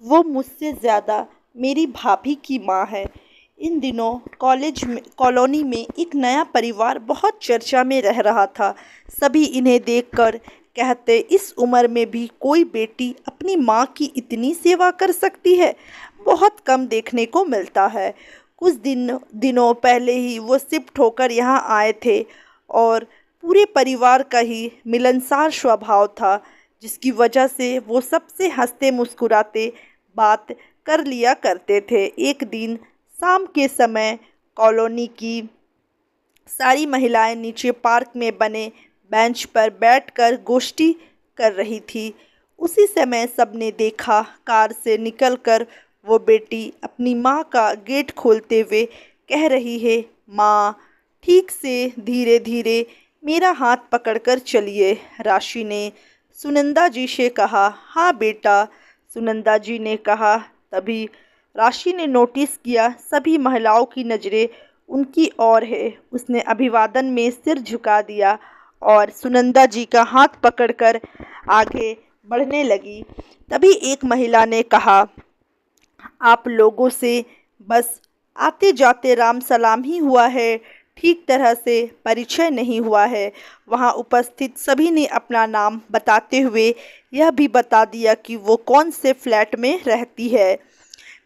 वो मुझसे ज़्यादा मेरी भाभी की माँ है। इन दिनों कॉलोनी में एक नया परिवार बहुत चर्चा में रह रहा था। सभी इन्हें देखकर कहते, इस उम्र में भी कोई बेटी अपनी माँ की इतनी सेवा कर सकती है, बहुत कम देखने को मिलता है। कुछ दिनों पहले ही वो शिफ्ट होकर यहाँ आए थे और पूरे परिवार का ही मिलनसार स्वभाव था, जिसकी वजह से वो सबसे हंसते मुस्कुराते बात कर लिया करते थे। एक दिन शाम के समय कॉलोनी की सारी महिलाएं नीचे पार्क में बने बेंच पर बैठकर गोष्ठी कर रही थी। उसी समय सबने देखा, कार से निकलकर वो बेटी अपनी माँ का गेट खोलते हुए कह रही है, माँ ठीक से, धीरे धीरे मेरा हाथ पकड़कर चलिए। राशि ने सुनंदा जी से कहा, हाँ बेटा। सुनंदा जी ने कहा। तभी राशि ने नोटिस किया सभी महिलाओं की नज़रें उनकी ओर है। उसने अभिवादन में सिर झुका दिया और सुनंदा जी का हाथ पकड़कर आगे बढ़ने लगी। तभी एक महिला ने कहा, आप लोगों से बस आते जाते राम सलाम ही हुआ है, ठीक तरह से परिचय नहीं हुआ है। वहाँ उपस्थित सभी ने अपना नाम बताते हुए यह भी बता दिया कि वो कौन से फ्लैट में रहती है।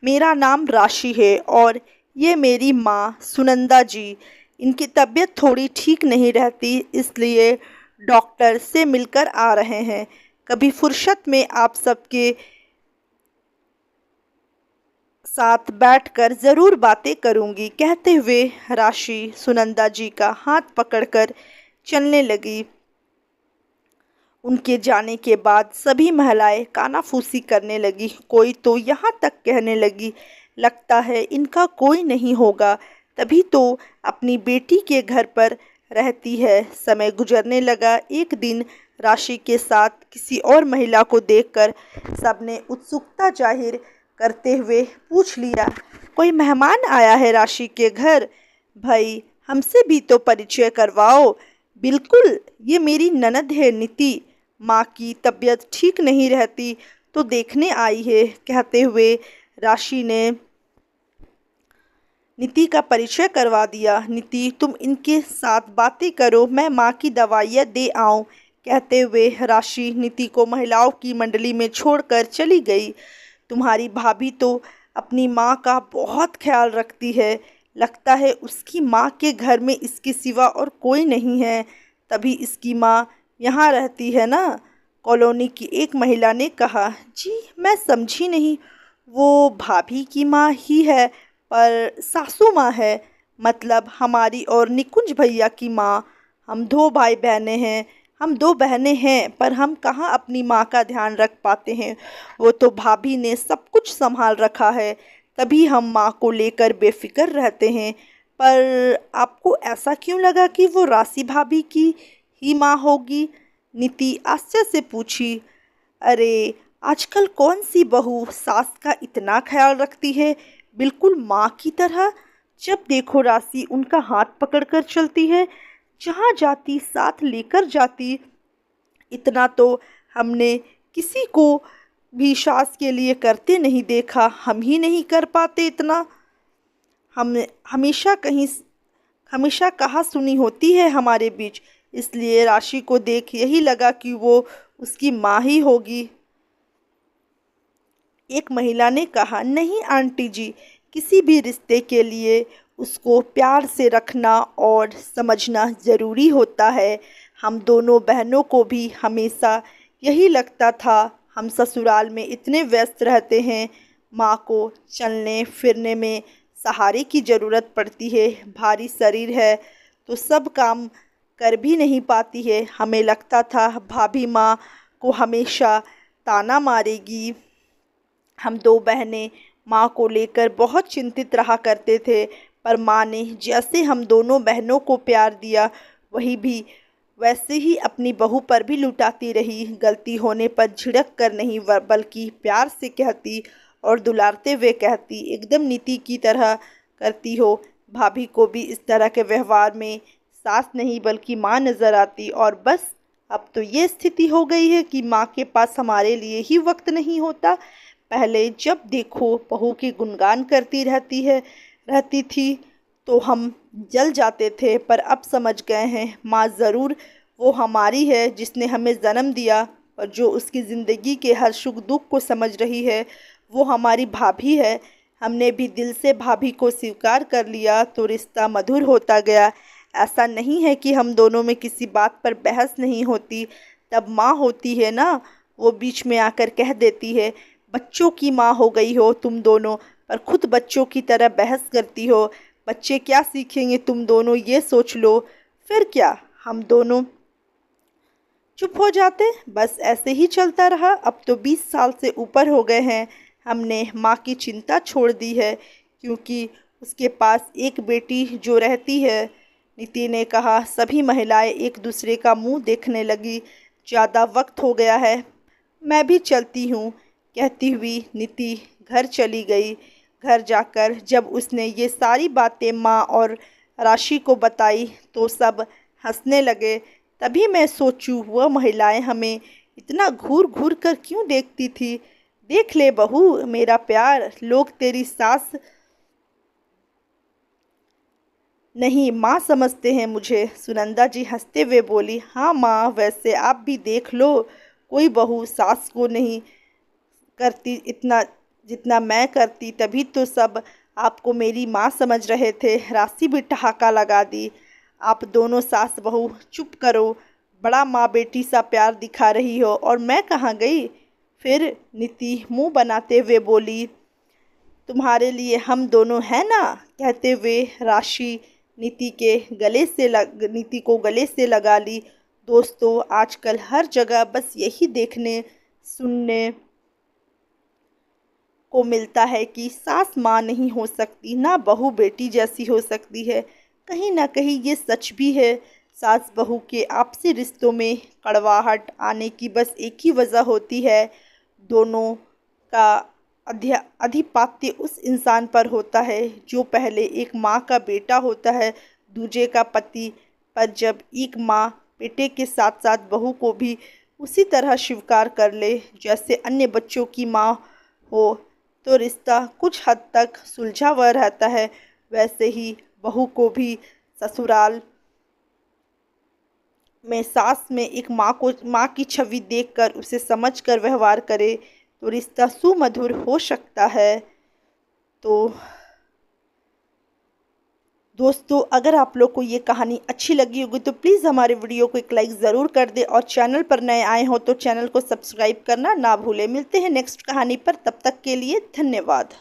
मेरा नाम राशि है और ये मेरी माँ सुनंदा जी। इनकी तबीयत थोड़ी ठीक नहीं रहती, इसलिए डॉक्टर से मिलकर आ रहे हैं। कभी फुर्सत में आप सबके साथ बैठकर ज़रूर बातें करूंगी। कहते हुए राशि सुनंदा जी का हाथ पकड़कर चलने लगी। उनके जाने के बाद सभी महिलाएं कानाफूसी करने लगी। कोई तो यहाँ तक कहने लगी, लगता है इनका कोई नहीं होगा, तभी तो अपनी बेटी के घर पर रहती है। समय गुजरने लगा। एक दिन राशि के साथ किसी और महिला को देखकर सबने उत्सुकता जाहिर करते हुए पूछ लिया, कोई मेहमान आया है राशि के घर? भाई हमसे भी तो परिचय करवाओ। बिल्कुल, ये मेरी ननद है नीति। माँ की तबीयत ठीक नहीं रहती तो देखने आई है। कहते हुए राशि ने नीति का परिचय करवा दिया। नीति, तुम इनके साथ बातें करो, मैं माँ की दवाइयाँ दे आऊँ। कहते हुए राशि नीति को महिलाओं की मंडली में छोड़कर चली गई। तुम्हारी भाभी तो अपनी माँ का बहुत ख्याल रखती है, लगता है उसकी माँ के घर में इसके सिवा और कोई नहीं है, तभी इसकी माँ यहाँ रहती है ना? कॉलोनी की एक महिला ने कहा। जी मैं समझी नहीं, वो भाभी की माँ ही है पर सासू माँ है, मतलब हमारी और निकुंज भैया की माँ। हम दो बहनें हैं पर हम कहाँ अपनी माँ का ध्यान रख पाते हैं। वो तो भाभी ने सब कुछ संभाल रखा है, तभी हम माँ को लेकर बेफिक्र रहते हैं। पर आपको ऐसा क्यों लगा कि वो राशि भाभी की ही माँ होगी? नीति आश्चर्य से पूछी। अरे आजकल कौन सी बहू सास का इतना ख्याल रखती है, बिल्कुल माँ की तरह। जब देखो राशि उनका हाथ पकड़कर चलती है, जहाँ जाती साथ लेकर जाती। इतना तो हमने किसी को भी सास के लिए करते नहीं देखा, हम ही नहीं कर पाते इतना। हम हमेशा कहीं हमेशा कहा सुनी होती है हमारे बीच, इसलिए राशि को देख यही लगा कि वो उसकी माँ ही होगी। एक महिला ने कहा, नहीं आंटी जी, किसी भी रिश्ते के लिए उसको प्यार से रखना और समझना ज़रूरी होता है। हम दोनों बहनों को भी हमेशा यही लगता था। हम ससुराल में इतने व्यस्त रहते हैं, माँ को चलने फिरने में सहारे की ज़रूरत पड़ती है, भारी शरीर है तो सब काम कर भी नहीं पाती है। हमें लगता था भाभी माँ को हमेशा ताना मारेगी। हम दो बहनें माँ को लेकर बहुत चिंतित रहा करते थे, पर माँ ने जैसे हम दोनों बहनों को प्यार दिया, वही भी वैसे ही अपनी बहू पर भी लुटाती रही। गलती होने पर झिड़क कर नहीं बल्कि प्यार से कहती और दुलारते हुए कहती, एकदम नीति की तरह करती हो। भाभी को भी इस तरह के व्यवहार में सास नहीं बल्कि माँ नज़र आती, और बस अब तो ये स्थिति हो गई है कि माँ के पास हमारे लिए ही वक्त नहीं होता। पहले जब देखो बहू की गुणगान करती रहती थी तो हम जल जाते थे, पर अब समझ गए हैं माँ ज़रूर वो हमारी है जिसने हमें जन्म दिया, और जो उसकी ज़िंदगी के हर सुख दुख को समझ रही है वो हमारी भाभी है। हमने भी दिल से भाभी को स्वीकार कर लिया तो रिश्ता मधुर होता गया। ऐसा नहीं है कि हम दोनों में किसी बात पर बहस नहीं होती। तब माँ होती है ना, वो बीच में आकर कह देती है, बच्चों की माँ हो गई हो तुम दोनों, पर खुद बच्चों की तरह बहस करती हो। बच्चे क्या सीखेंगे तुम दोनों, ये सोच लो। फिर क्या, हम दोनों चुप हो जाते। बस ऐसे ही चलता रहा। अब तो 20 साल से ऊपर हो गए हैं। हमने माँ की चिंता छोड़ दी है, क्योंकि उसके पास एक बेटी जो रहती है। नीति ने कहा। सभी महिलाएं एक दूसरे का मुंह देखने लगी। ज़्यादा वक्त हो गया है, मैं भी चलती हूँ, कहती हुई नीति घर चली गई। घर जाकर जब उसने ये सारी बातें माँ और राशि को बताई तो सब हंसने लगे। तभी मैं सोचूं, वह महिलाएं हमें इतना घूर घूर कर क्यों देखती थी। देख ले बहू मेरा प्यार, लोग तेरी सास नहीं माँ समझते हैं मुझे। सुनंदा जी हंसते हुए बोली, हाँ माँ, वैसे आप भी देख लो, कोई बहू सास को नहीं करती इतना जितना मैं करती, तभी तो सब आपको मेरी माँ समझ रहे थे। राशि भी ठहाका लगा दी। आप दोनों सास बहू चुप करो, बड़ा माँ बेटी सा प्यार दिखा रही हो, और मैं कहाँ गई। फिर नीति मुंह बनाते हुए बोली, तुम्हारे लिए हम दोनों हैं ना, कहते हुए राशि नीति को गले से लगा ली। दोस्तों, आजकल हर जगह बस यही देखने सुनने को मिलता है कि सास माँ नहीं हो सकती, ना बहू बेटी जैसी हो सकती है। कहीं ना कहीं ये सच भी है। सास बहू के आपसी रिश्तों में कड़वाहट आने की बस एक ही वजह होती है, दोनों का अधिपत्य उस इंसान पर होता है जो पहले एक माँ का बेटा होता है, दूजे का पति। पर जब एक माँ बेटे के साथ साथ बहू को भी उसी तरह स्वीकार कर ले जैसे अन्य बच्चों की माँ हो, तो रिश्ता कुछ हद तक सुलझा हुआ रहता है। वैसे ही बहू को भी ससुराल में सास में एक माँ की छवि देखकर उसे समझकर व्यवहार करे तो रिश्ता सुमधुर हो सकता है। तो दोस्तों, अगर आप लोग को ये कहानी अच्छी लगी होगी तो प्लीज़ हमारे वीडियो को एक लाइक ज़रूर कर दें, और चैनल पर नए आए हो तो चैनल को सब्सक्राइब करना ना भूलें। मिलते हैं नेक्स्ट कहानी पर, तब तक के लिए धन्यवाद।